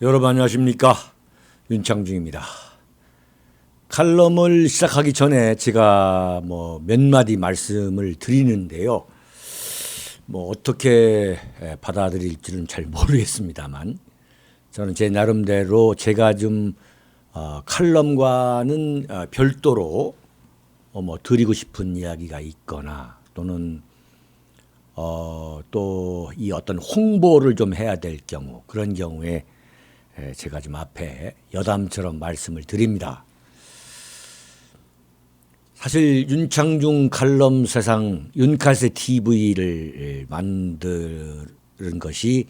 여러분 안녕하십니까? 윤창중입니다. 칼럼을 시작하기 전에 제가 몇 마디 말씀을 드리는데요. 어떻게 받아들일지는 잘 모르겠습니다만 저는 제 나름대로 제가 좀 칼럼과는 별도로 드리고 싶은 이야기가 있거나 또는 또 이 어떤 홍보를 좀 해야 될 경우, 그런 경우에 제가 좀 앞에 여담처럼 말씀을 드립니다. 사실 윤창중 칼럼 세상 윤칼세 TV를 만드는 것이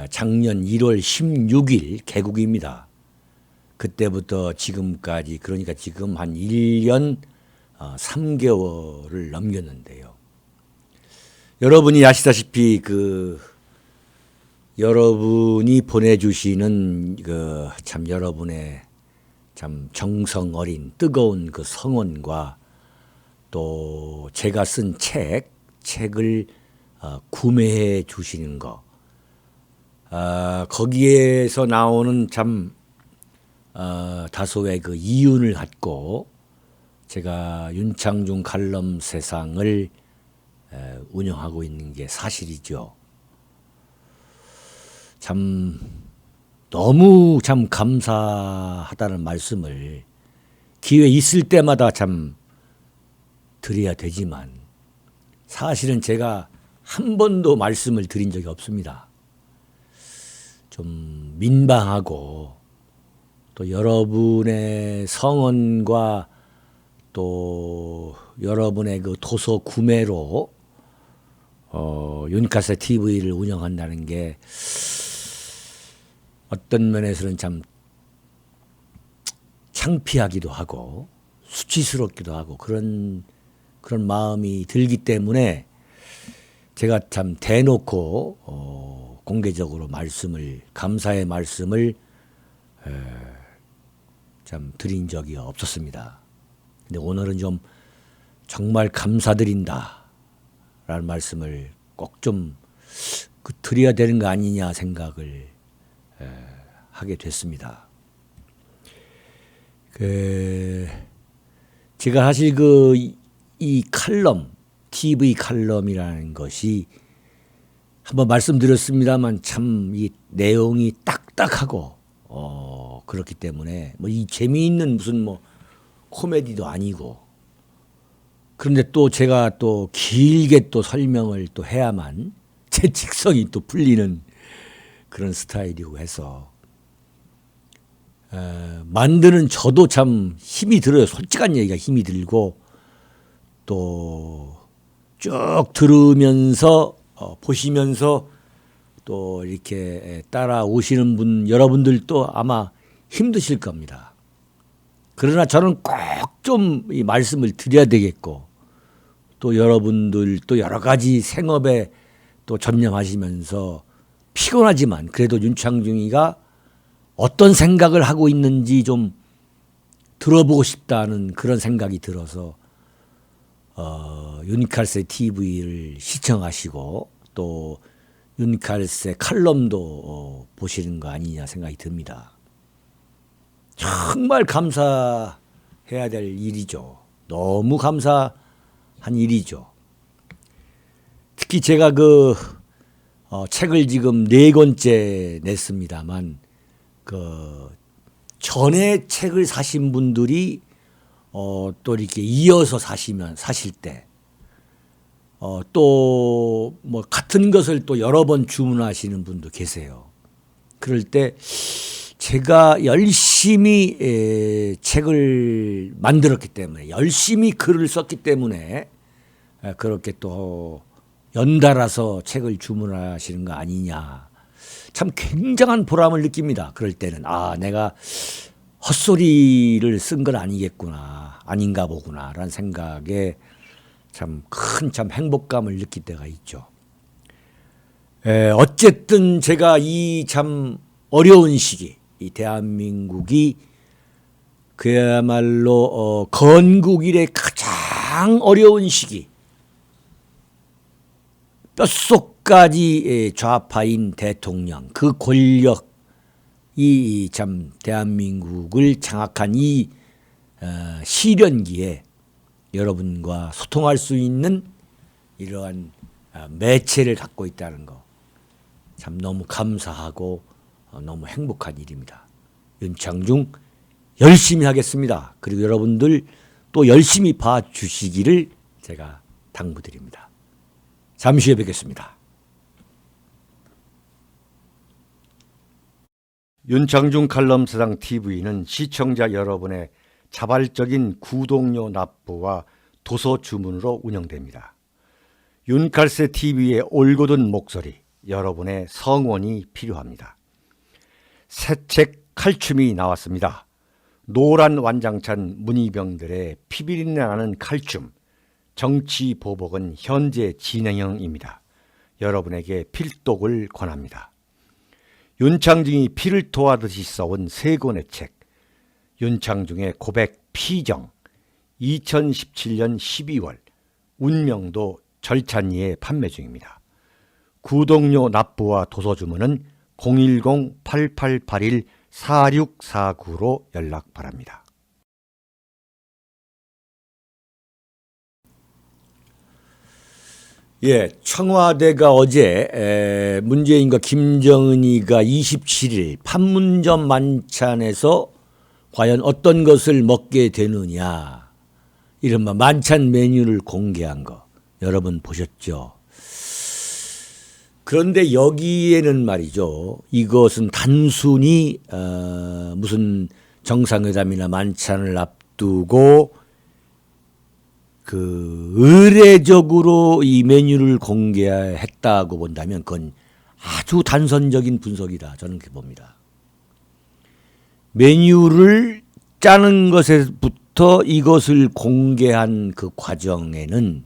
작년 1월 16일 개국입니다. 그때부터 지금까지, 그러니까 지금 한 1년 3개월을 넘겼는데요. 여러분이 아시다시피 여러분이 보내주시는 참 여러분의 참 정성 어린 뜨거운 그 성원과 또 제가 쓴 책을 구매해 주시는 거, 거기에서 나오는 참 다소의 그 이윤을 갖고 제가 윤창중 칼럼 세상을 운영하고 있는 게 사실이죠. 참 너무 참 감사하다는 말씀을 기회 있을 때마다 참 드려야 되지만 사실은 제가 한 번도 말씀을 드린 적이 없습니다. 좀 민망하고 또 여러분의 성원과 또 여러분의 그 도서 구매로 윤칼세 TV를 운영한다는 게 어떤 면에서는 참 창피하기도 하고 수치스럽기도 하고 그런 마음이 들기 때문에 제가 참 대놓고 공개적으로 감사의 말씀을 참 드린 적이 없었습니다. 근데 오늘은 좀 정말 감사드린다 라는 말씀을 꼭 좀 드려야 되는 거 아니냐 생각을 하게 됐습니다. 제가 사실 이 칼럼, TV 칼럼이라는 것이 한번 말씀드렸습니다만 참 이 내용이 딱딱하고 그렇기 때문에 이 재미있는 무슨 코미디도 아니고, 그런데 또 제가 또 길게 또 설명을 또 해야만 제 직성이 또 풀리는 그런 스타일이고 해서 만드는 저도 참 힘이 들어요. 솔직한 얘기가 힘이 들고 또 쭉 들으면서 보시면서 또 이렇게 따라오시는 여러분들도 아마 힘드실 겁니다. 그러나 저는 꼭 좀 이 말씀을 드려야 되겠고 또 여러분들 또 여러 가지 생업에 또 전념하시면서 피곤하지만 그래도 윤창중이가 어떤 생각을 하고 있는지 좀 들어보고 싶다는 그런 생각이 들어서 윤칼세 TV를 시청하시고 또 윤칼세 칼럼도 보시는 거 아니냐 생각이 듭니다. 정말 감사해야 될 일이죠. 너무 감사한 일이죠. 특히 제가 책을 지금 4권째 냈습니다만 전에 책을 사신 분들이 또 이렇게 이어서 사실 때 또 같은 것을 또 여러 번 주문하시는 분도 계세요. 그럴 때 제가 열심히 책을 만들었기 때문에, 열심히 글을 썼기 때문에 그렇게 또 연달아서 책을 주문하시는 거 아니냐. 참 굉장한 보람을 느낍니다. 그럴 때는 내가 헛소리를 쓴 건 아니겠구나, 아닌가 보구나라는 생각에 참 큰 행복감을 느낄 때가 있죠. 어쨌든 제가 이 참 어려운 시기, 이 대한민국이 그야말로 건국 이래 가장 어려운 시기, 뼛속까지 좌파인 대통령, 그 권력, 이 참 대한민국을 장악한 이 시련기에 여러분과 소통할 수 있는 이러한 매체를 갖고 있다는 거 참 너무 감사하고 너무 행복한 일입니다. 윤창중 열심히 하겠습니다. 그리고 여러분들 또 열심히 봐주시기를 제가 당부드립니다. 잠시 후에 뵙겠습니다. 윤창중 칼럼세상 TV는 시청자 여러분의 자발적인 구독료 납부와 도서 주문으로 운영됩니다. 윤칼세 TV의 올곧은 목소리, 여러분의 성원이 필요합니다. 새 책 칼춤이 나왔습니다. 노란 완장찬 문희병들의 피비린내 나는 칼춤, 정치 보복은 현재 진행형입니다. 여러분에게 필독을 권합니다. 윤창중이 피를 토하듯이 써온 세 권의 책, 윤창중의 고백 피정, 2017년 12월, 운명도 절찬리에 판매 중입니다. 구독료 납부와 도서 주문은 010-8881-4649로 연락 바랍니다. 예, 청와대가 어제 문재인과 김정은이가 27일 판문점 만찬에서 과연 어떤 것을 먹게 되느냐, 이른바 만찬 메뉴를 공개한 거 여러분 보셨죠? 그런데 여기에는 말이죠, 이것은 단순히 무슨 정상회담이나 만찬을 앞두고 의례적으로 이 메뉴를 공개했다고 본다면 그건 아주 단선적인 분석이다, 저는 그렇게 봅니다. 메뉴를 짜는 것에부터 이것을 공개한 그 과정에는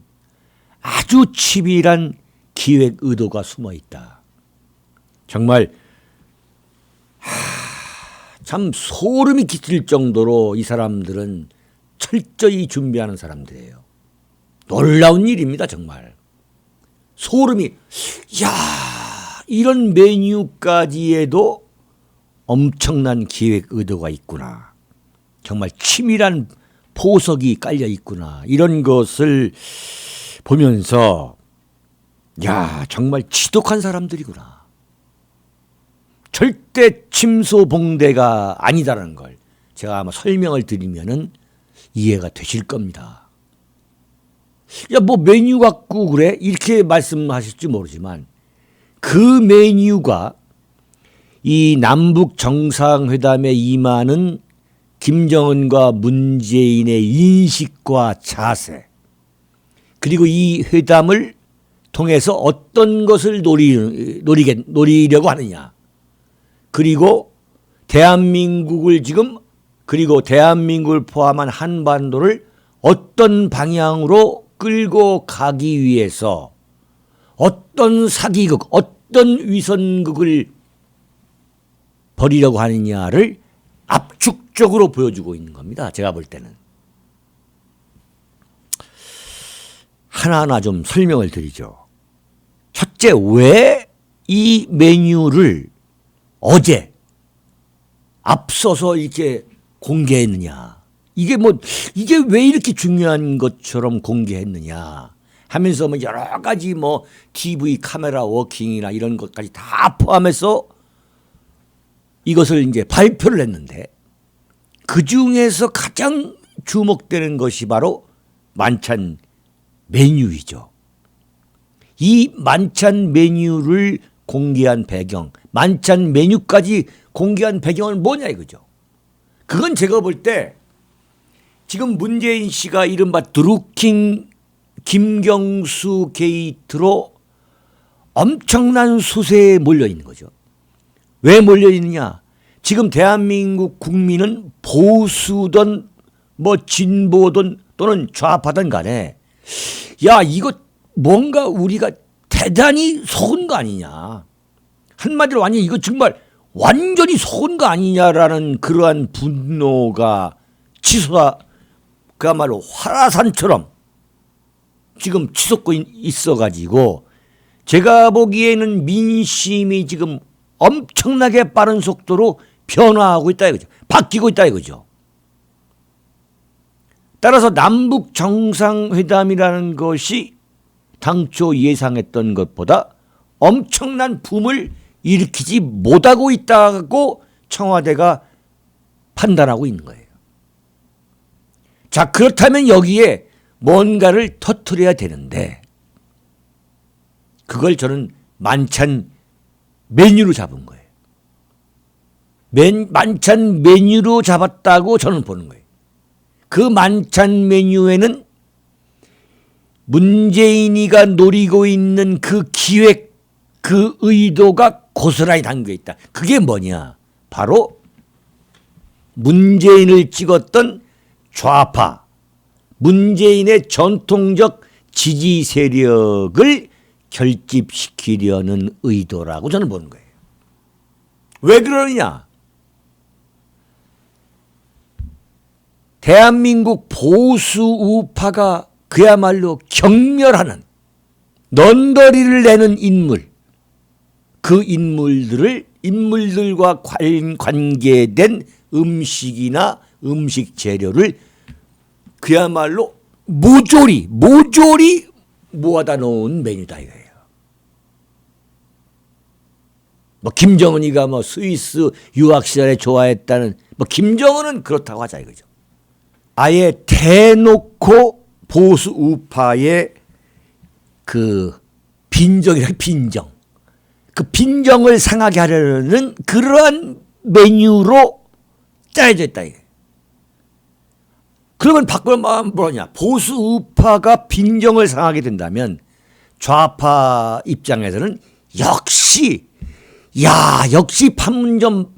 아주 치밀한 기획 의도가 숨어 있다. 정말 참 소름이 끼칠 정도로 이 사람들은 철저히 준비하는 사람들이에요. 놀라운 일입니다, 정말. 소름이, 야, 이런 메뉴까지에도 엄청난 기획 의도가 있구나. 정말 치밀한 포석이 깔려 있구나. 이런 것을 보면서 야, 정말 지독한 사람들이구나. 절대 침소봉대가 아니다라는 걸 제가 아마 설명을 드리면은 이해가 되실 겁니다. 야, 뭐 메뉴 갖고 그래? 이렇게 말씀하실지 모르지만 그 메뉴가 이 남북 정상회담에 임하는 김정은과 문재인의 인식과 자세, 그리고 이 회담을 통해서 어떤 것을 노리려고 하느냐, 그리고 대한민국을 지금, 그리고 대한민국을 포함한 한반도를 어떤 방향으로 끌고 가기 위해서 어떤 사기극, 어떤 위선극을 벌이려고 하느냐를 압축적으로 보여주고 있는 겁니다, 제가 볼 때는. 하나하나 좀 설명을 드리죠. 첫째, 왜 이 메뉴를 어제 앞서서 이렇게 공개했느냐. 이게 왜 이렇게 중요한 것처럼 공개했느냐 하면서 뭐 여러 가지 뭐 TV 카메라 워킹이나 이런 것까지 다 포함해서 이것을 이제 발표를 했는데, 그 중에서 가장 주목되는 것이 바로 만찬 메뉴이죠. 이 만찬 메뉴를 공개한 배경, 만찬 메뉴까지 공개한 배경은 뭐냐 이거죠. 그건 제가 볼 때 지금 문재인 씨가 이른바 드루킹 김경수 게이트로 엄청난 수세에 몰려 있는 거죠. 왜 몰려 있느냐? 지금 대한민국 국민은 보수든 뭐 진보든 또는 좌파든 간에 야, 이거 뭔가 우리가 대단히 속은 거 아니냐. 한마디로 완전히 이거 정말 완전히 속은 거 아니냐라는 그러한 분노가 치솟아 그야말로 화라산처럼 지금 치솟고 있어가지고 제가 보기에는 민심이 지금 엄청나게 빠른 속도로 변화하고 있다 이거죠. 바뀌고 있다 이거죠. 따라서 남북 정상회담이라는 것이 당초 예상했던 것보다 엄청난 붐을 일으키지 못하고 있다고 청와대가 판단하고 있는 거예요. 자, 그렇다면 여기에 뭔가를 터뜨려야 되는데 그걸 저는 만찬 메뉴로 잡은 거예요. 만찬 메뉴로 잡았다고 저는 보는 거예요. 그 만찬 메뉴에는 문재인이가 노리고 있는 그 기획, 그 의도가 고스란히 담겨 있다. 그게 뭐냐? 바로 문재인을 찍었던 좌파, 문재인의 전통적 지지 세력을 결집시키려는 의도라고 저는 보는 거예요. 왜 그러느냐? 대한민국 보수 우파가 그야말로 경멸하는 넌더리를 내는 인물, 그 인물들과 관계된 음식이나 음식 재료를 그야말로 모조리 모아다 놓은 메뉴다 이거예요. 뭐 김정은이가 뭐 스위스 유학 시절에 좋아했다는 뭐 김정은은 그렇다고 하자 이거죠. 아예 대놓고 보수 우파의 그 빈정, 그 빈정을 상하게 하려는 그러한 메뉴로 짜여져 있다 이게. 그러면 바꾸면 뭐냐? 보수 우파가 빈정을 상하게 된다면 좌파 입장에서는 역시 판문점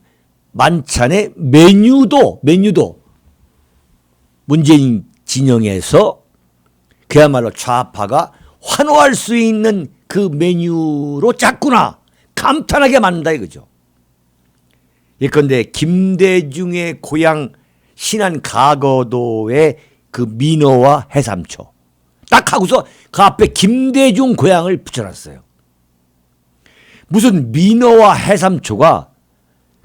만찬의 메뉴도 문재인 진영에서 그야말로 좌파가 환호할 수 있는 그 메뉴로 짰구나 감탄하게 만든다 이거죠. 예컨대 김대중의 고향 신안 가거도의 그 민어와 해삼초 딱 하고서 그 앞에 김대중 고향을 붙여놨어요. 무슨 민어와 해삼초가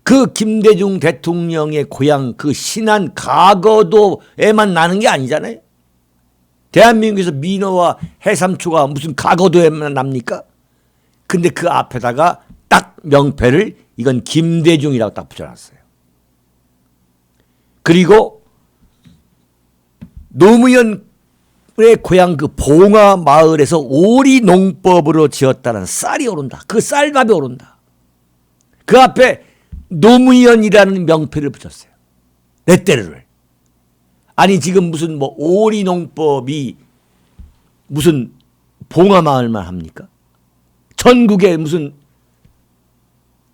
그 김대중 대통령의 고향 그 신안 가거도에만 나는 게 아니잖아요. 대한민국에서 민어와 해삼초가 무슨 가거도에만 납니까? 근데 그 앞에다가 딱 명패를 이건 김대중이라고 딱 붙여놨어요. 그리고 노무현의 고향 그 봉화 마을에서 오리 농법으로 지었다는 쌀이 오른다. 그 쌀밥이 오른다. 그 앞에 노무현이라는 명패를 붙였어요. 레떼르를. 아니 지금 무슨 뭐 오리 농법이 무슨 봉화 마을만 합니까? 전국에 무슨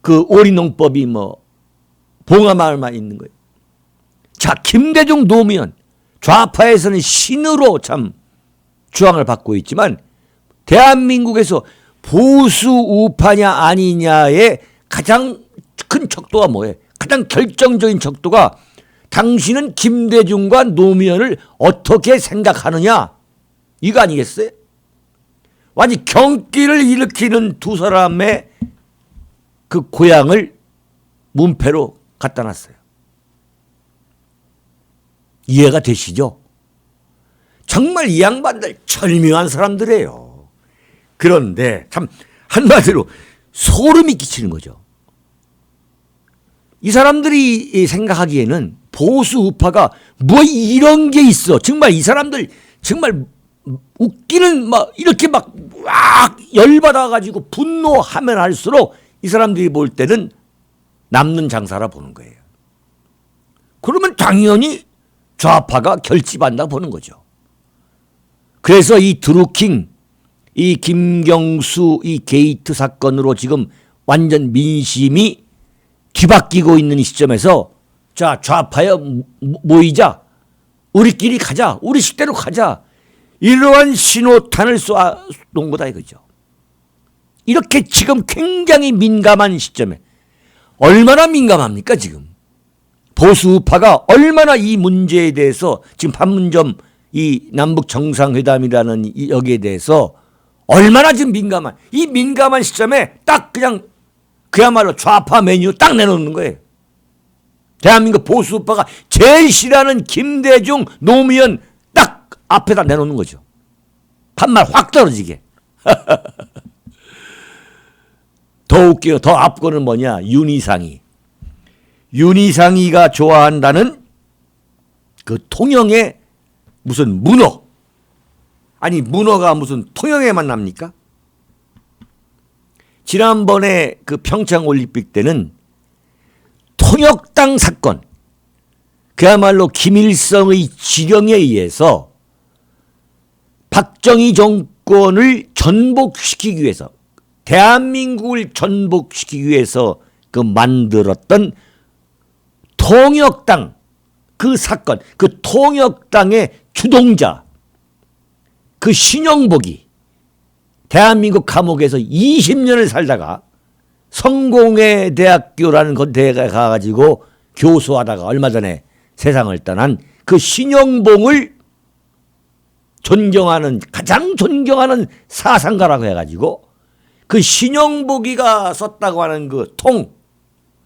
그 오리 농법이 뭐 봉화 마을만 있는 거예요. 자, 김대중 노무현 좌파에서는 신으로 참 주앙을 받고 있지만 대한민국에서 보수 우파냐 아니냐의 가장 큰 척도가 뭐예요? 가장 결정적인 척도가 당신은 김대중과 노무현을 어떻게 생각하느냐 이거 아니겠어요? 완전 경기를 일으키는 두 사람의 그 고향을 문패로 갖다 놨어요. 이해가 되시죠? 정말 이 양반들 절묘한 사람들이에요. 그런데 참 한마디로 소름이 끼치는 거죠. 이 사람들이 생각하기에는 보수 우파가 뭐 이런 게 있어. 정말 이 사람들 정말 웃기는 막 이렇게 막 열받아가지고 분노하면 할수록 이 사람들이 볼 때는 남는 장사라 보는 거예요. 그러면 당연히 좌파가 결집한다 보는 거죠. 그래서 이 드루킹, 이 김경수 이 게이트 사건으로 지금 완전 민심이 뒤바뀌고 있는 시점에서 자 좌파여 모이자. 우리끼리 가자. 우리 식대로 가자. 이러한 신호탄을 쏘아놓은 거다 이거죠. 이렇게 지금 굉장히 민감한 시점에 얼마나 민감합니까 지금. 보수우파가 얼마나 이 문제에 대해서 지금 판문점 이 남북 정상회담이라는 이 여기에 대해서 얼마나 지금 이 민감한 시점에 딱 그냥 그야말로 좌파 메뉴 딱 내놓는 거예요. 대한민국 보수 우파가 제일 싫어하는 김대중, 노무현 딱 앞에다 내놓는 거죠. 한 말 확 떨어지게. 더 웃겨요. 더 앞거는 뭐냐? 윤희상이. 윤희상이가 좋아한다는 그 통영의 무슨 문어. 아니 문어가 무슨 통영에만 납니까? 지난번에 그 평창 올림픽 때는 통역당 사건, 그야말로 김일성의 지령에 의해서 박정희 정권을 전복시키기 위해서, 대한민국을 전복시키기 위해서 그 만들었던 통역당 그 사건, 그 통역당의 주동자 그 신영복이 대한민국 감옥에서 20년을 살다가 성공회 대학교라는 건대에 가가지고 교수하다가 얼마 전에 세상을 떠난 그 신영봉을 존경하는, 가장 존경하는 사상가라고 해가지고 그 신영복이가 썼다고 하는 그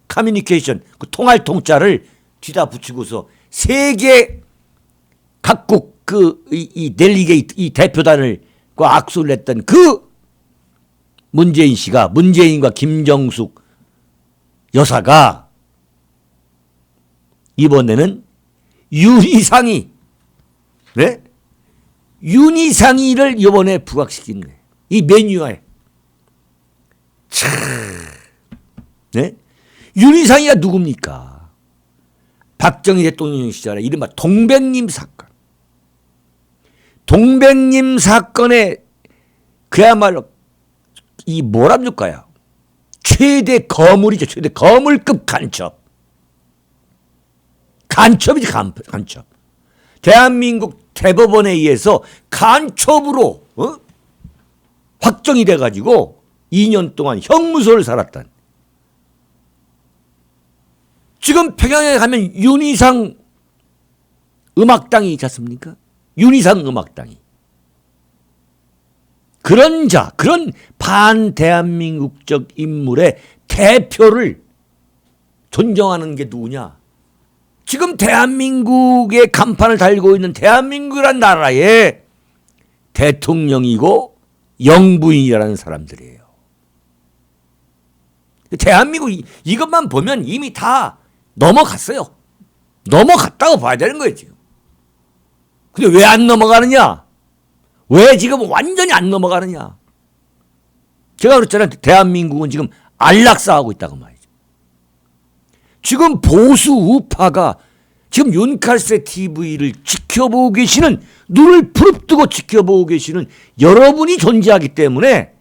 커뮤니케이션, 그 통할 통자를 뒤다 붙이고서 세계 각국 이 델리게이트, 이 대표단을 그 악수를 했던 그 문재인 씨가, 문재인과 김정숙 여사가 이번에는 윤희상이, 네? 윤희상이를 이번에 부각시킨 거예요. 이 메뉴에. 참, 네? 윤희상이가 누굽니까? 박정희 대통령 시절에 이른바 동백님 사건. 동백님 사건에 그야말로 이 뭐랍니까요? 최대 거물이죠. 최대 거물급 간첩. 간첩이지, 간첩. 대한민국 대법원에 의해서 간첩으로 확정이 돼가지고 2년 동안 형무소를 살았던. 지금 평양에 가면 윤희상 음악당이 있지 않습니까? 윤희상 음악당이. 그런 자, 그런 반대한민국적 인물의 대표를 존경하는 게 누구냐? 지금 대한민국의 간판을 달고 있는 대한민국이란 나라의 대통령이고 영부인이라는 사람들이에요. 대한민국 이것만 보면 이미 다 넘어갔어요. 넘어갔다고 봐야 되는 거예요, 지금. 근데 왜 안 넘어가느냐? 왜 지금 완전히 안 넘어가느냐? 제가 그랬잖아요. 대한민국은 지금 안락사하고 있다고 말이죠. 지금 보수 우파가 지금 윤칼세 TV를 지켜보고 계시는, 눈을 부릅뜨고 지켜보고 계시는 여러분이 존재하기 때문에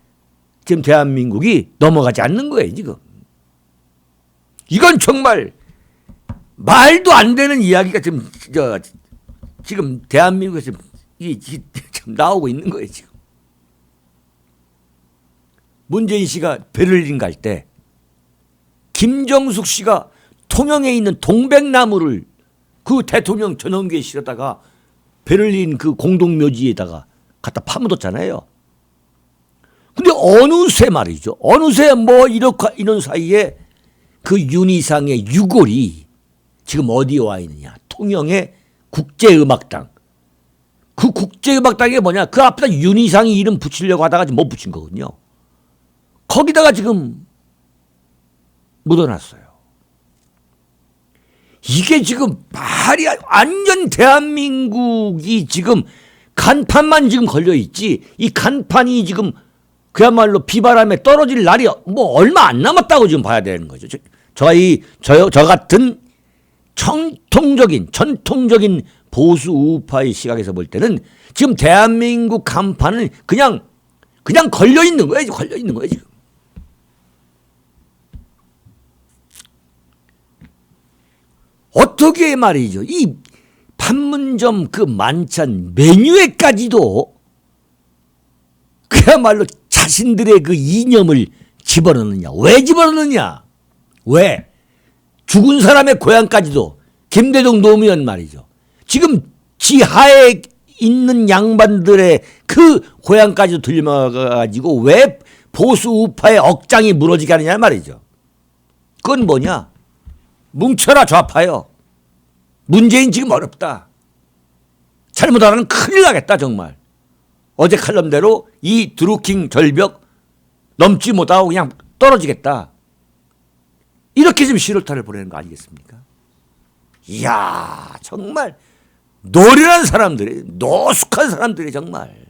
지금 대한민국이 넘어가지 않는 거예요, 지금. 이건 정말 말도 안 되는 이야기가 지금 대한민국에서 지금 나오고 있는 거예요, 지금. 문재인 씨가 베를린 갈 때 김정숙 씨가 통영에 있는 동백나무를 그 대통령 전용기에 실었다가 베를린 그 공동묘지에다가 갖다 파묻었잖아요. 근데 어느새 말이죠. 어느새 뭐 이런 사이에 그 윤희상의 유골이 지금 어디에 와 있느냐. 통영의 국제음악당. 그 국제음악당이 뭐냐. 그 앞에다 윤희상이 이름 붙이려고 하다가 못 붙인 거거든요. 거기다가 지금 묻어놨어요. 이게 지금 말이 완전 대한민국이 지금 간판만 지금 걸려있지, 이 간판이 지금 그야말로 비바람에 떨어질 날이 뭐 얼마 안 남았다고 지금 봐야 되는 거죠. 저 같은 전통적인 보수 우파의 시각에서 볼 때는 지금 대한민국 간판은 그냥 걸려있는 거예요. 걸려있는 거예요, 지금. 어떻게 말이죠. 이 판문점 그 만찬 메뉴에까지도 그야말로 자신들의 그 이념을 집어넣느냐. 왜 집어넣느냐. 왜? 죽은 사람의 고향까지도, 김대중 노무현 말이죠. 지금 지하에 있는 양반들의 그 고향까지도 들려가지고 왜 보수 우파의 억장이 무너지게 하느냐 말이죠. 그건 뭐냐. 뭉쳐라 좌파요. 문재인 지금 어렵다. 잘못하면 큰일 나겠다 정말. 어제 칼럼대로 이 드루킹 절벽 넘지 못하고 그냥 떨어지겠다. 이렇게 지금 실효타를 보내는 거 아니겠습니까? 이야 정말 노련한 사람들이 노숙한 사람들이 정말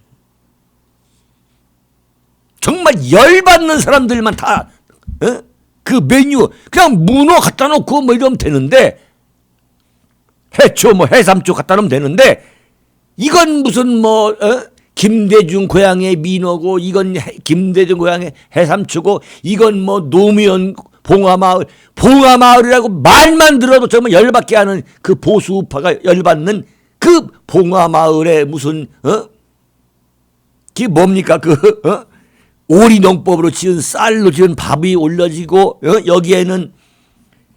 열받는 사람들만 다 그 메뉴 그냥 문어 갖다 놓고 뭐 이러면 되는데 해초 뭐 해삼초 갖다 놓으면 되는데 이건 무슨 뭐 김대중 고향의 민어고 이건 김대중 고향의 해삼초고 이건 뭐 노무현 봉화마을이라고 말만 들어도 정말 열받게 하는 그 보수 우파가 열받는 그 봉화마을에 무슨 그게 뭡니까 오리농법으로 지은 쌀로 지은 밥이 올려지고 여기에는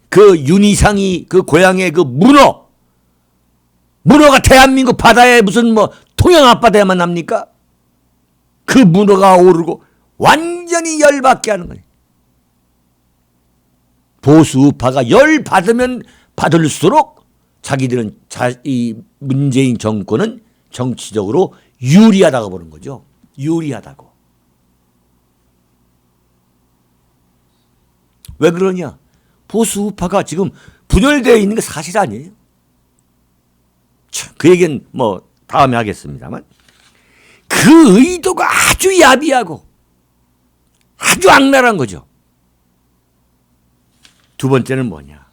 그 윤희상이 그 고향의 그 문어가 대한민국 바다에 무슨 뭐 통영 앞바다에만 납니까? 그 문어가 오르고 완전히 열받게 하는 거예요. 보수 우파가 열 받으면 받을수록 자기들은 이 문재인 정권은 정치적으로 유리하다고 보는 거죠. 유리하다고. 왜 그러냐? 보수 우파가 지금 분열되어 있는 게 사실 아니에요. 그 얘기는 뭐 다음에 하겠습니다만 그 의도가 아주 야비하고 아주 악랄한 거죠. 두 번째는 뭐냐?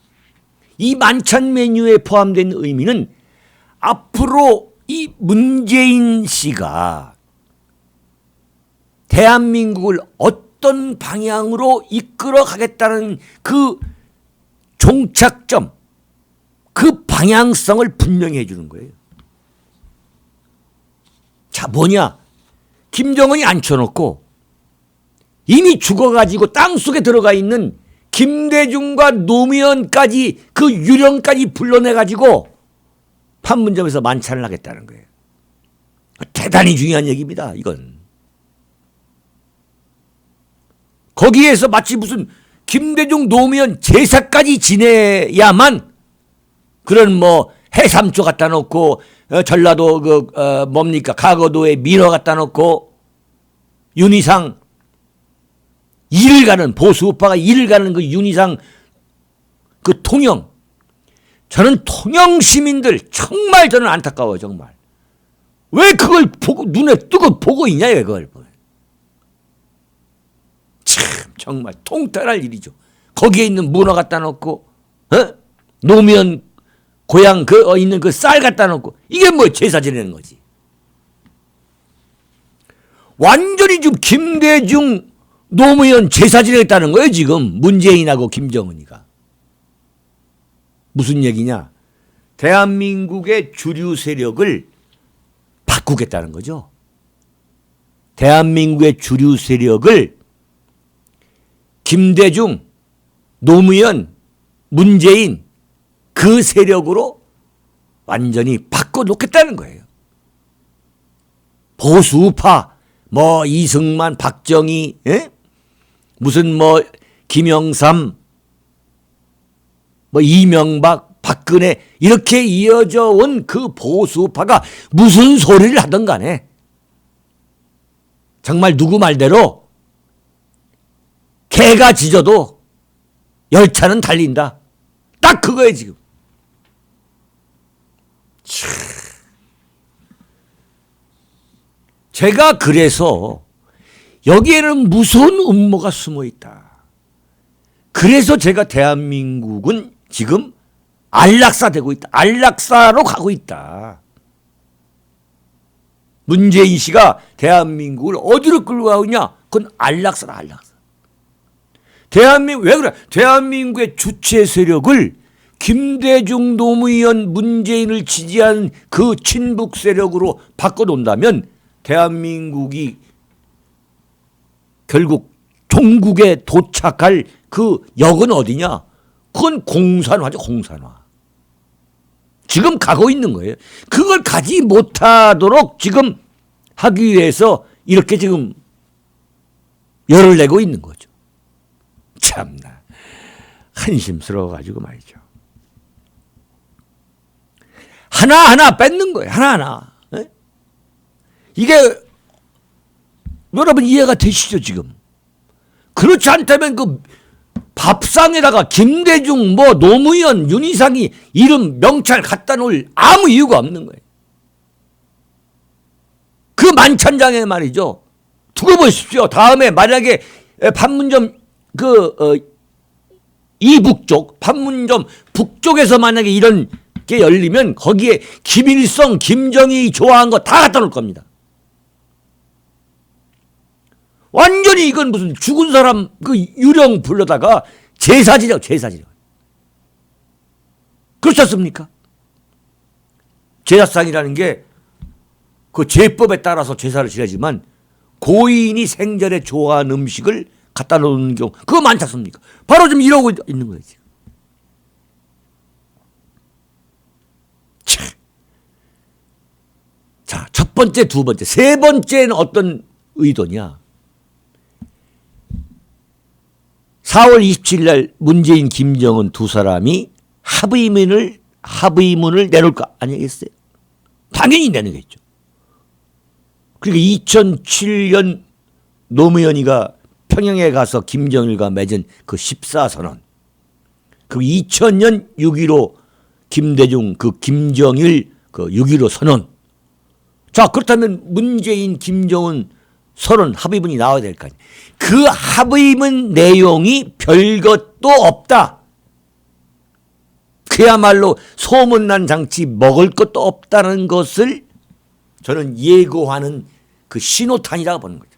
이 만찬 메뉴에 포함된 의미는 앞으로 이 문재인 씨가 대한민국을 어떤 방향으로 이끌어 가겠다는 그 종착점, 그 방향성을 분명히 해주는 거예요. 자, 뭐냐? 김정은이 앉혀놓고 이미 죽어가지고 땅속에 들어가 있는 김대중과 노무현까지 그 유령까지 불러내가지고 판문점에서 만찬을 하겠다는 거예요. 대단히 중요한 얘기입니다. 이건. 거기에서 마치 무슨 김대중 노무현 제사까지 지내야만 그런 뭐 해삼초 갖다 놓고 전라도 뭡니까 가거도에 민어 갖다 놓고 윤희상 일을 가는 보수 우파가 일을 가는 그 윤희상 그 통영 저는 통영 시민들 정말 저는 안타까워요. 정말 왜 그걸 보고 눈에 뜨고 보고 있냐 그걸. 참 정말 통달할 일이죠. 거기에 있는 문어 갖다 놓고 노무현 고향 있는 그 쌀 갖다 놓고 이게 뭐 제사 지내는 거지. 완전히 지금 김대중 노무현 제사 지내겠다는 거예요. 지금 문재인하고 김정은이가. 무슨 얘기냐? 대한민국의 주류 세력을 바꾸겠다는 거죠. 대한민국의 주류 세력을 김대중, 노무현, 문재인 그 세력으로 완전히 바꿔놓겠다는 거예요. 보수 우파 뭐 이승만, 박정희, 무슨 뭐 김영삼, 뭐 이명박, 박근혜 이렇게 이어져 온 그 보수 우파가 무슨 소리를 하든 간에 정말 누구 말대로 개가 짖어도 열차는 달린다. 딱 그거예요 지금. 제가 그래서 여기에는 무서운 음모가 숨어 있다. 그래서 제가 대한민국은 지금 안락사되고 있다. 안락사로 가고 있다. 문재인 씨가 대한민국을 어디로 끌고 가고 있냐? 그건 안락사다. 안락사. 대한민국 왜 그래? 대한민국의 주체 세력을 김대중, 노무현, 문재인을 지지한 그 친북 세력으로 바꿔놓는다면 대한민국이 결국 종국에 도착할 그 역은 어디냐? 그건 공산화죠. 공산화. 지금 가고 있는 거예요. 그걸 가지 못하도록 지금 하기 위해서 이렇게 지금 열을 내고 있는 거죠. 참나 한심스러워가지고 말이죠. 하나하나 뺏는 거예요. 하나하나. 예? 이게 여러분 이해가 되시죠 지금? 그렇지 않다면 그 밥상에다가 김대중, 뭐 노무현, 윤희상이 이름 명찰 갖다 놓을 아무 이유가 없는 거예요. 그 만찬장에 말이죠. 두고 보십시오. 다음에 만약에 판문점 이북쪽, 판문점 북쪽에서 만약에 이런 게 열리면 거기에 김일성, 김정일이 좋아한 거 다 갖다 놓을 겁니다. 완전히 이건 무슨 죽은 사람 그 유령 불러다가 제사지려, 제사지려. 그렇지 않습니까? 제사상이라는 게 그 제법에 따라서 제사를 지내지만 고인이 생전에 좋아하는 음식을 갖다 놓는 경우 그거 많지 않습니까? 바로 지금 이러고 있는 거예요. 지금. 자, 첫 번째, 두 번째, 세 번째는 어떤 의도냐? 4월 27일 날 문재인, 김정은 두 사람이 합의문을 내놓을 거 아니겠어요? 당연히 내놓겠죠. 그러니까 2007년 노무현이가 평양에 가서 김정일과 맺은 그 14선언, 그 2000년 6.15 김대중 그 김정일 그 6.15 선언. 자, 그렇다면 문재인, 김정은 선언 합의문이 나와야 될 거 아니에요. 그 합의문 내용이 별것도 없다. 그야말로 소문난 장치 먹을 것도 없다는 것을 저는 예고하는 그 신호탄이라고 보는 거죠.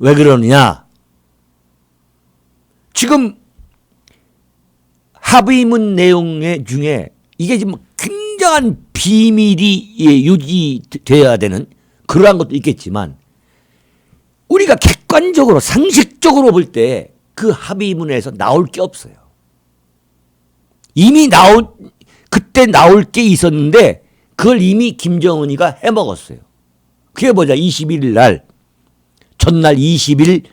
왜 그러느냐? 지금 합의문 내용 중에 이게 지금 굉장한 비밀이 유지되어야 되는 그러한 것도 있겠지만 우리가 객관적으로 상식적으로 볼 때 그 합의문에서 나올 게 없어요. 이미 그때 나올 게 있었는데 그걸 이미 김정은이가 해먹었어요. 그게 뭐냐? 21일 날 전날 20일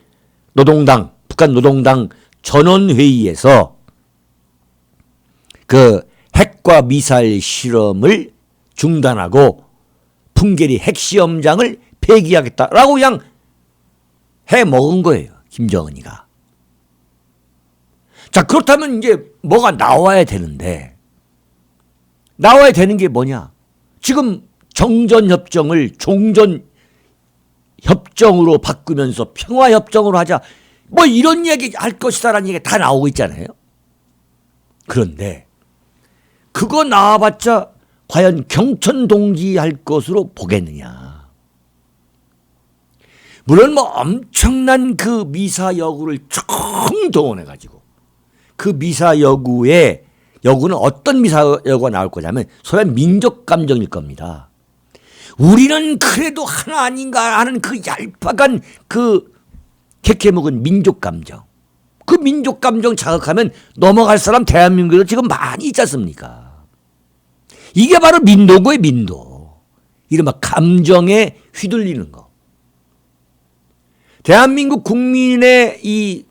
노동당 북한 노동당 전원회의에서 그 핵과 미사일 실험을 중단하고 풍계리 핵시험장을 폐기하겠다라고 그냥 해먹은 거예요. 김정은이가. 자, 그렇다면 이제 뭐가 나와야 되는데 나와야 되는 게 뭐냐? 지금 정전협정을 종전협정으로 바꾸면서 평화협정으로 하자. 뭐 이런 얘기 할 것이다라는 얘기가 다 나오고 있잖아요. 그런데 그거 나와봤자 과연 경천동지 할 것으로 보겠느냐. 물론 뭐 엄청난 그 미사여구를 총동원해가지고 그 미사여구의 여구는 어떤 미사여구가 나올 거냐면 소련 민족감정일 겁니다. 우리는 그래도 하나 아닌가 하는 그 얄팍한 그 캐캐묵은 민족감정. 그 민족감정 자극하면 넘어갈 사람 대한민국에도 지금 많이 있지 않습니까? 이게 바로 민도고의 민도. 이른바 감정에 휘둘리는 거. 대한민국 국민의 이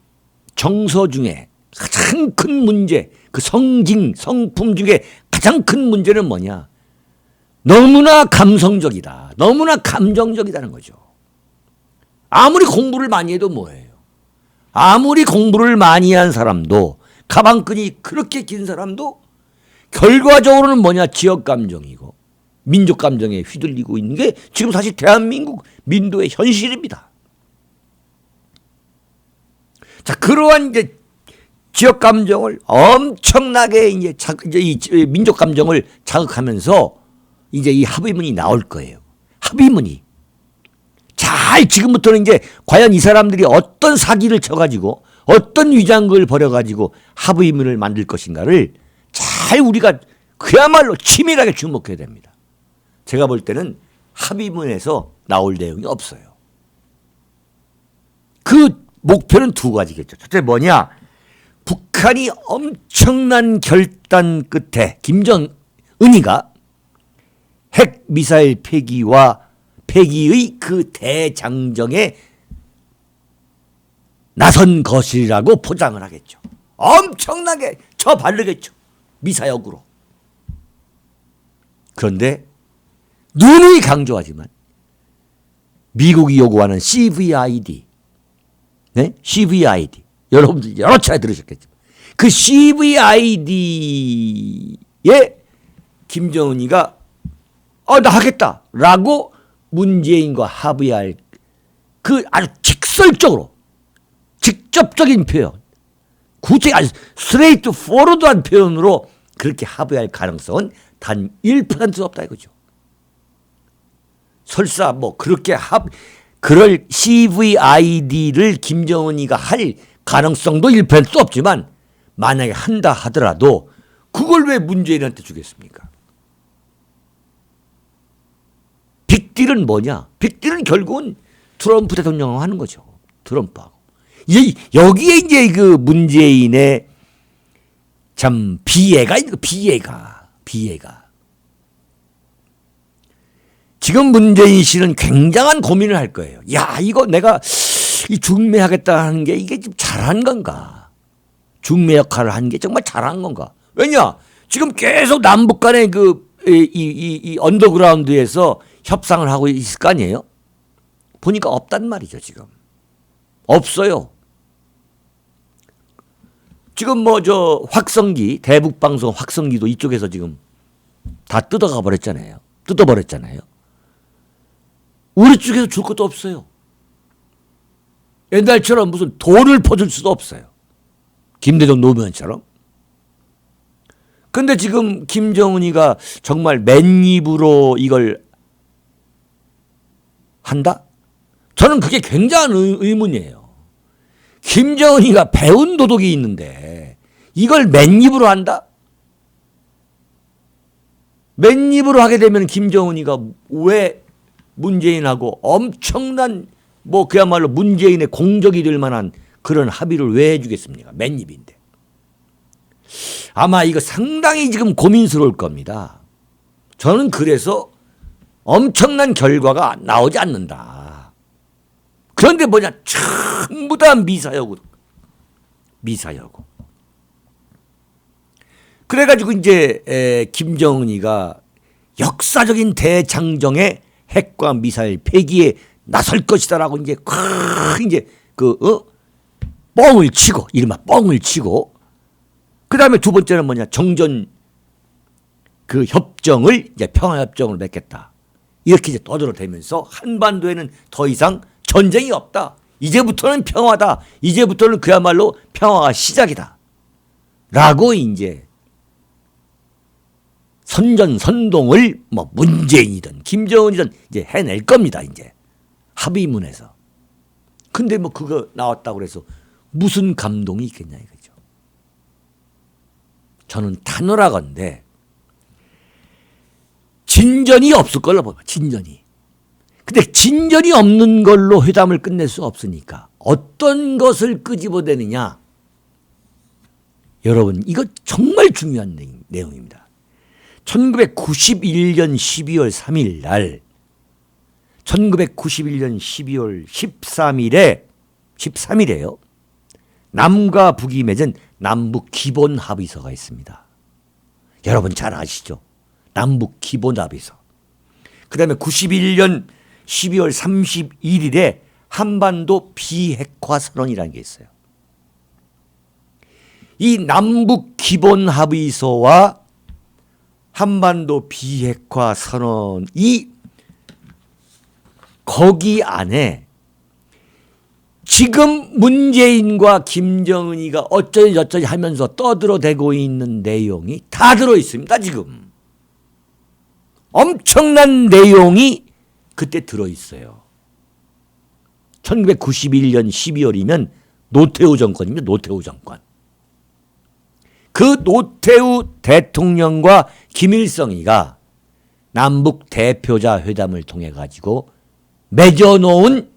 정서 중에 가장 큰 문제, 그 성품 중에 가장 큰 문제는 뭐냐? 너무나 감성적이다. 너무나 감정적이다는 거죠. 아무리 공부를 많이 해도 뭐예요? 아무리 공부를 많이 한 사람도 가방끈이 그렇게 긴 사람도 결과적으로는 뭐냐? 지역 감정이고 민족 감정에 휘둘리고 있는 게 지금 사실 대한민국 민도의 현실입니다. 자, 그러한 이제 지역 감정을 엄청나게 이제 이 민족 감정을 자극하면서 이제 이 합의문이 나올 거예요. 합의문이. 잘 지금부터는 이제 과연 이 사람들이 어떤 사기를 쳐가지고 어떤 위장을 벌여가지고 합의문을 만들 것인가를 잘 우리가 그야말로 치밀하게 주목해야 됩니다. 제가 볼 때는 합의문에서 나올 내용이 없어요. 그 목표는 두 가지겠죠. 첫째 뭐냐? 북한이 엄청난 결단 끝에 김정은이가 핵 미사일 폐기의 그 대장정에 나선 것이라고 포장을 하겠죠. 엄청나게 쳐바르겠죠. 미사역으로. 그런데 누누이 강조하지만 미국이 요구하는 CVID, 네? CVID. 여러분들 여러 차례 들으셨겠죠. 그 CVID에 김정은이가 나 하겠다라고 문재인과 합의할 그 아주 직설적으로 직접적인 표현, 구체 아주 스트레이트 포워드한 표현으로 그렇게 합의할 가능성은 단 1%도 없다 이거죠. 설사 뭐 그렇게 그럴 CVID를 김정은이가 할 가능성도 1%도 없지만 만약에 한다 하더라도 그걸 왜 문재인한테 주겠습니까? 빅딜은 뭐냐? 빅딜은 결국은 트럼프 대통령하고 하는 거죠. 트럼프하고. 여기에 이제 그 문재인의 참 비애가 있는 거, 비애가. 지금 문재인 씨는 굉장한 고민을 할 거예요. 야, 이거 내가 이 중매하겠다 하는 게 이게 좀 잘한 건가? 중매 역할을 하는 게 정말 잘한 건가? 왜냐? 지금 계속 남북 간의 이 언더그라운드에서 협상을 하고 있을 거 아니에요? 보니까 없단 말이죠, 지금. 없어요. 지금 뭐 확성기, 대북방송 확성기도 이쪽에서 지금 다 뜯어버렸잖아요. 우리 쪽에서 줄 것도 없어요. 옛날처럼 무슨 돈을 퍼줄 수도 없어요. 김대중 노무현처럼. 근데 지금 김정은이가 정말 맨입으로 이걸 한다? 저는 그게 굉장한 의문이에요. 김정은이가 배운 도덕이 있는데 이걸 맨입으로 한다? 맨입으로 하게 되면 김정은이가 왜 문재인하고 엄청난 뭐 그야말로 문재인의 공적이 될 만한 그런 합의를 왜 해주겠습니까? 맨입인데. 아마 이거 상당히 지금 고민스러울 겁니다. 저는 그래서 엄청난 결과가 나오지 않는다. 그런데 뭐냐? 전부 다 미사여구. 그래가지고 이제 김정은이가 역사적인 대장정의 핵과 미사일 폐기에 나설 것이다라고 이제 뻥을 치고 이른바 뻥을 치고 그다음에 두 번째는 뭐냐? 정전 그 협정을 이제 평화협정을 맺겠다. 이렇게 이제 떠들어대면서 한반도에는 더 이상 전쟁이 없다. 이제부터는 평화다. 이제부터는 그야말로 평화가 시작이다. 라고 이제 선전선동을 뭐 문재인이든 김정은이든 이제 해낼 겁니다. 이제 합의문에서. 근데 뭐 그거 나왔다고 그래서 무슨 감동이 있겠냐 이거죠. 저는 단호하건대 진전이 없을 걸로 봐요. 진전이. 근데 진전이 없는 걸로 회담을 끝낼 수 없으니까 어떤 것을 끄집어내느냐. 여러분 이거 정말 중요한 내용입니다. 1991년 12월 3일 날 1991년 12월 13일에요. 남과 북이 맺은 남북 기본 합의서가 있습니다. 여러분 잘 아시죠? 남북 기본 합의서. 그다음에 91년 12월 31일에 한반도 비핵화 선언이라는 게 있어요. 이 남북 기본 합의서와 한반도 비핵화 선언이 거기 안에 지금 문재인과 김정은이가 어쩌니 저쩌니 하면서 떠들어대고 있는 내용이 다 들어있습니다. 지금. 엄청난 내용이 그때 들어있어요. 1991년 12월이면 노태우 정권입니다. 노태우 정권. 그 노태우 대통령과 김일성이가 남북 대표자 회담을 통해 가지고 맺어놓은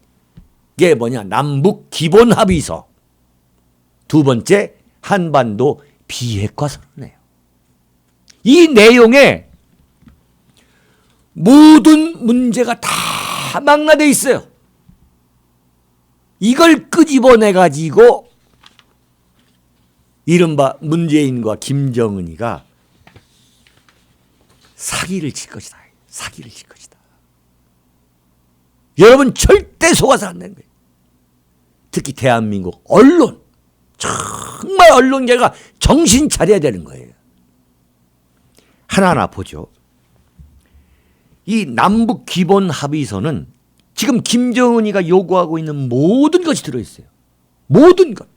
게 뭐냐? 남북 기본 합의서. 두 번째 한반도 비핵화 선언이에요. 이 내용에 모든 문제가 다 망라되어 있어요. 이걸 끄집어내 가지고 이른바 문재인과 김정은이가 사기를 칠 것이다. 사기를 칠 것이다. 여러분 절대 속아서 안 되는 거예요. 특히 대한민국 언론, 정말 언론계가 정신 차려야 되는 거예요. 하나하나 보죠. 이 남북 기본 합의서는 지금 김정은이가 요구하고 있는 모든 것이 들어있어요. 모든 것.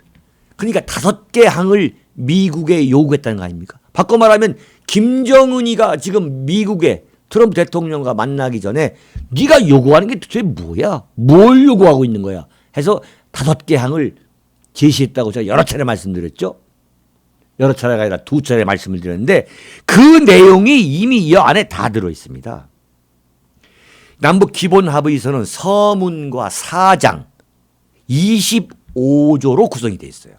그러니까 5개 항을 미국에 요구했다는 거 아닙니까? 바꿔 말하면 김정은이가 지금 미국에 트럼프 대통령과 만나기 전에 네가 요구하는 게 도대체 뭐야? 뭘 요구하고 있는 거야? 해서 5개 항을 제시했다고 제가 여러 차례 말씀드렸죠. 여러 차례가 아니라 2차례 말씀을 드렸는데 그 내용이 이미 이 안에 다 들어있습니다. 남북 기본 합의서는 서문과 사장 25조로 구성이 되어 있어요.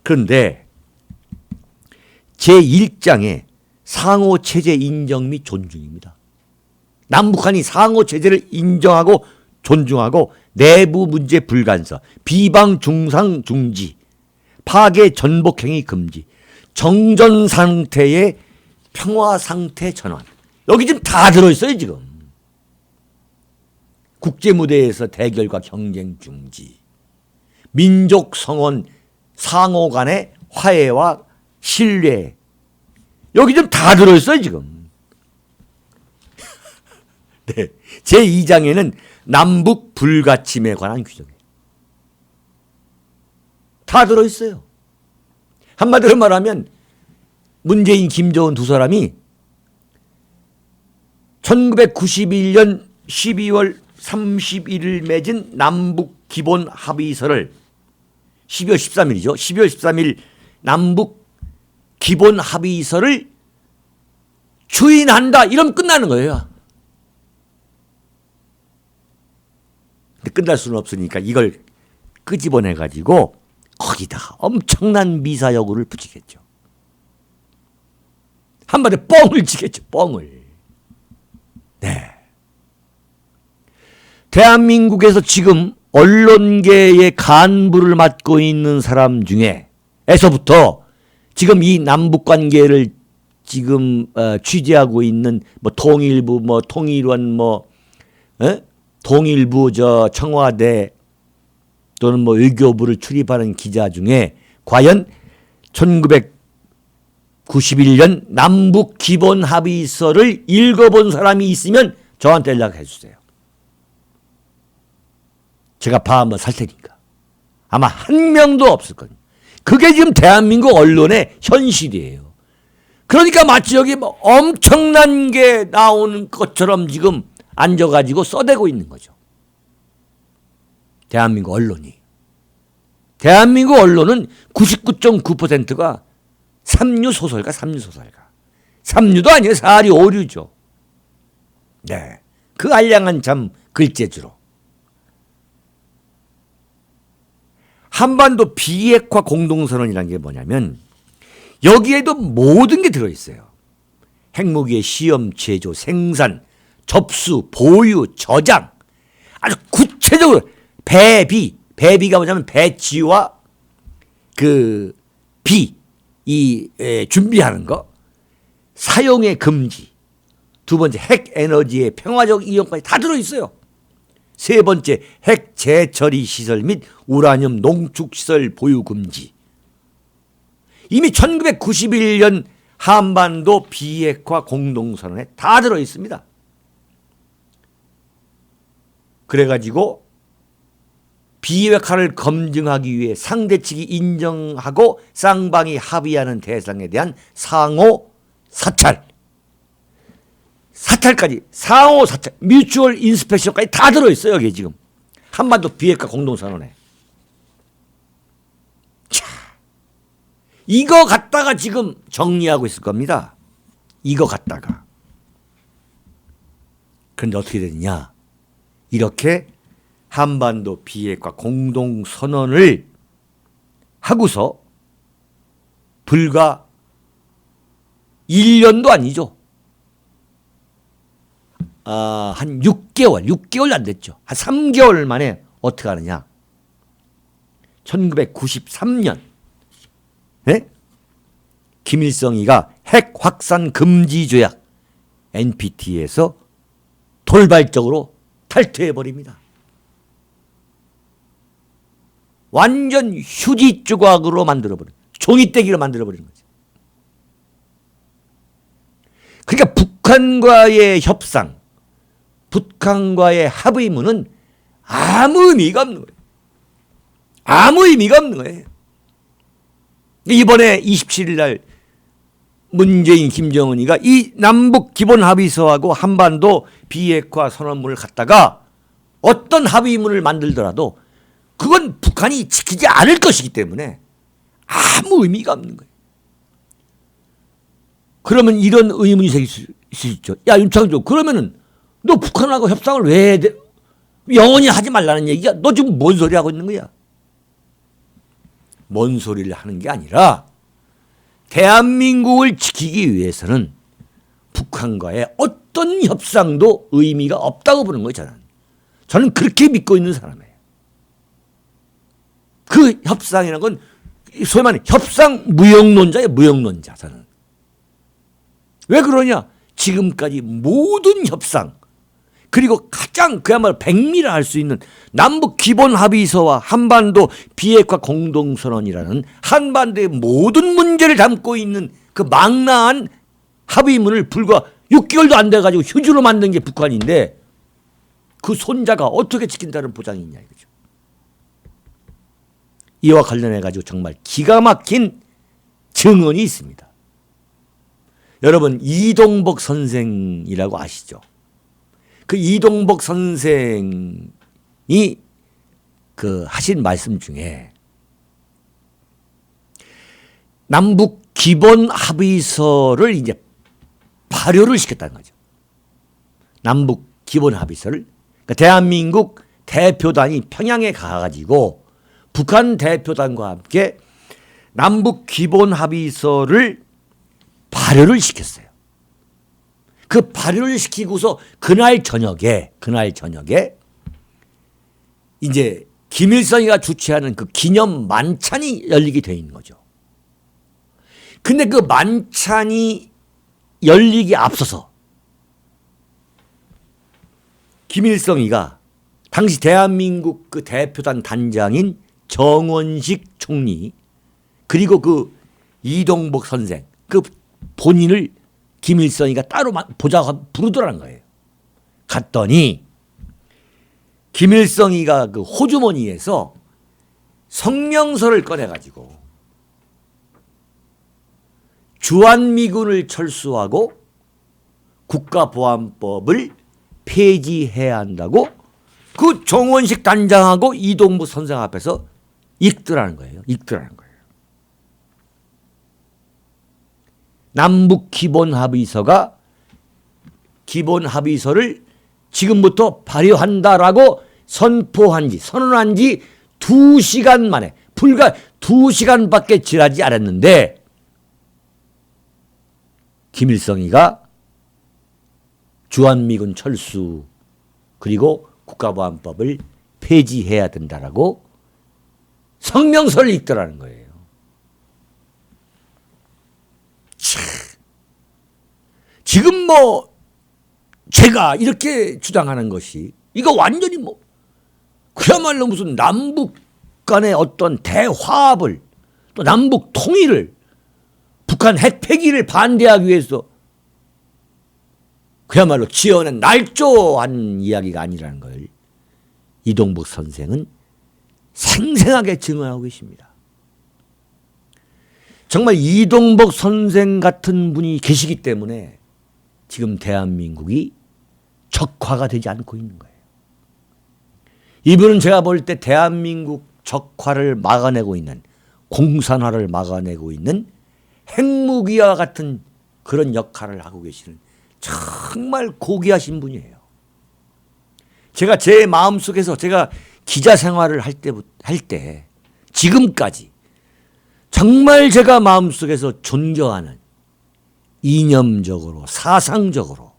그런데 제1장에 상호체제 인정 및 존중입니다. 남북한이 상호체제를 인정하고 존중하고 내부 문제 불간섭, 비방 중상 중지, 파괴 전복행위 금지, 정전 상태의 평화 상태 전환. 여기 지금 다 들어있어요 지금. 국제무대에서 대결과 경쟁 중지, 민족 성원 상호 간의 화해와 신뢰. 여기 좀 다 들어있어요 지금. 네. 제2장에는 남북 불가침에 관한 규정이에요. 다 들어있어요. 한마디로 말하면 문재인, 김정은 두 사람이 1991년 12월 31일 맺은 남북 기본 합의서를 12월 13일이죠. 12월 13일 남북 기본 합의서를 추인한다. 이러면 끝나는 거예요. 근데 끝날 수는 없으니까 이걸 끄집어내가지고 거기다가 엄청난 미사여구를 붙이겠죠. 한마디로 뻥을 치겠죠. 뻥을. 네. 대한민국에서 지금 언론계의 간부를 맡고 있는 사람 중에서부터 지금 이 남북 관계를 지금 취재하고 있는 뭐 통일부, 뭐 통일원, 뭐 통일부 저 청와대 또는 뭐 외교부를 출입하는 기자 중에 과연 1991년 남북 기본 합의서를 읽어본 사람이 있으면 저한테 연락해 주세요. 제가 봐 한번 살 테니까. 아마 한 명도 없을 거예요. 그게 지금 대한민국 언론의 현실이에요. 그러니까 마치 여기 뭐 엄청난 게 나오는 것처럼 지금 앉아가지고 써대고 있는 거죠. 대한민국 언론이. 대한민국 언론은 99.9%가 삼류소설가, 삼류소설가. 삼류도 아니에요. 사리 오류죠. 네. 그 알량한 참 글재주로. 한반도 비핵화 공동선언이라는 게 뭐냐면 여기에도 모든 게 들어있어요. 핵무기의 시험, 제조, 생산, 접수, 보유, 저장. 아주 구체적으로 배비가 뭐냐면 배치와 준비하는 거. 사용의 금지. 두 번째 핵 에너지의 평화적 이용까지 다 들어있어요. 세 번째 핵 재처리 시설 및 우라늄 농축 시설 보유 금지. 이미 1991년 한반도 비핵화 공동선언에 다 들어 있습니다. 그래가지고 비핵화를 검증하기 위해 상대 측이 인정하고 쌍방이 합의하는 대상에 대한 상호 사찰까지 상호 사찰, 뮤추얼 인스펙션까지 다 들어있어요. 여기 지금 한반도 비핵화 공동선언에. 자, 이거 갖다가 지금 정리하고 있을 겁니다. 이거 갖다가. 그런데 어떻게 되느냐. 이렇게 한반도 비핵화 공동선언을 하고서 불과 1년도 아니죠. 한 6개월 안 됐죠. 한 3개월 만에 어떻게 하느냐. 1993년 김일성이가 핵 확산 금지 조약 NPT에서 돌발적으로 탈퇴해버립니다. 완전 휴지 조각으로 만들어버린, 종이떼기로 만들어버리는 거죠. 그러니까 북한과의 협상, 북한과의 합의문은 아무 의미가 없는 거예요. 아무 의미가 없는 거예요. 이번에 27일 날 문재인, 김정은이가 이 남북 기본 합의서하고 한반도 비핵화 선언문을 갖다가 어떤 합의문을 만들더라도 그건 북한이 지키지 않을 것이기 때문에 아무 의미가 없는 거예요. 그러면 이런 의문이 생길 수 있죠. 야, 윤창조, 그러면은 너 북한하고 협상을 왜 해? 영원히 하지 말라는 얘기야? 너 지금 뭔 소리 하고 있는 거야? 뭔 소리를 하는 게 아니라 대한민국을 지키기 위해서는 북한과의 어떤 협상도 의미가 없다고 보는 거예요. 저는 그렇게 믿고 있는 사람이에요. 그 협상이라는 건 소위 말하는 협상 무역론자예요. 무역론자. 저는. 왜 그러냐? 지금까지 모든 협상, 그리고 가장 그야말로 백미라 할 수 있는 남북 기본 합의서와 한반도 비핵화 공동선언이라는 한반도의 모든 문제를 담고 있는 그 망라한 합의문을 불과 6개월도 안 돼가지고 휴지로 만든 게 북한인데 그 손자가 어떻게 지킨다는 보장이 있냐 이거죠. 이와 관련해가지고 정말 기가 막힌 증언이 있습니다. 여러분, 이동복 선생이라고 아시죠? 그 이동복 선생이 그 하신 말씀 중에 남북 기본 합의서를 이제 발효를 시켰다는 거죠. 남북 기본 합의서를. 그러니까 대한민국 대표단이 평양에 가가지고 북한 대표단과 함께 남북 기본 합의서를 발효를 시켰어요. 그 발효를 시키고서 그날 저녁에 이제 김일성이가 주최하는 그 기념 만찬이 열리게 돼 있는 거죠. 근데 그 만찬이 열리기 앞서서 김일성이가 당시 대한민국 그 대표단 단장인 정원식 총리 그리고 그 이동복 선생 그 본인을 김일성이가 따로 보자고 부르더라는 거예요. 갔더니 김일성이가 그 호주머니에서 성명서를 꺼내가지고 주한미군을 철수하고 국가보안법을 폐지해야 한다고 그 정원식 단장하고 이동복 선생 앞에서 읽더라는 거예요. 남북 기본합의서가 기본합의서를 지금부터 발효한다라고 선언한 지 2시간 만에 불과 2시간밖에 지나지 않았는데 김일성이가 주한미군 철수 그리고 국가보안법을 폐지해야 된다라고 성명서를 읽더라는 거예요. 지금 뭐 제가 이렇게 주장하는 것이 이거 완전히 뭐 그야말로 무슨 남북 간의 어떤 대화합을 또 남북 통일을 북한 핵 폐기를 반대하기 위해서 그야말로 지어낸 날조한 이야기가 아니라는 걸 이동복 선생은 생생하게 증언하고 계십니다. 정말 이동복 선생 같은 분이 계시기 때문에 지금 대한민국이 적화가 되지 않고 있는 거예요. 이분은 제가 볼 때 대한민국 적화를 막아내고 있는 공산화를 막아내고 있는 핵무기와 같은 그런 역할을 하고 계시는 정말 고귀하신 분이에요. 제가 제 마음속에서 제가 기자 생활을 할 때 지금까지 정말 제가 마음속에서 존경하는 이념적으로 사상적으로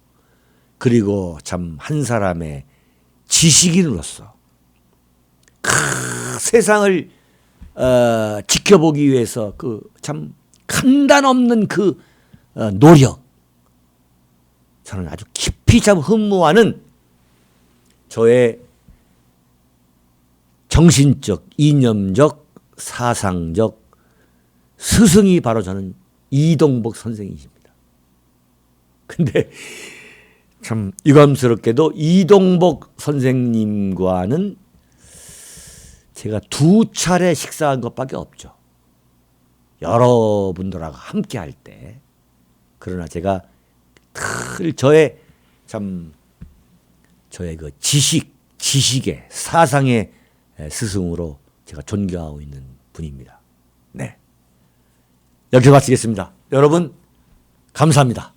그리고 참 한 사람의 지식인으로서 세상을 지켜보기 위해서 그 참 간단 없는 그 노력 저는 아주 깊이 참 흠모하는 저의 정신적, 이념적, 사상적 스승이 바로 저는 이동복 선생이십니다. 근데 참 유감스럽게도 이동복 선생님과는 제가 2차례 식사한 것밖에 없죠. 여러분들하고 함께 할 때. 그러나 제가 늘 저의 그 지식의 사상의 스승으로 제가 존경하고 있는 분입니다. 네. 여기서 마치겠습니다. 여러분, 감사합니다.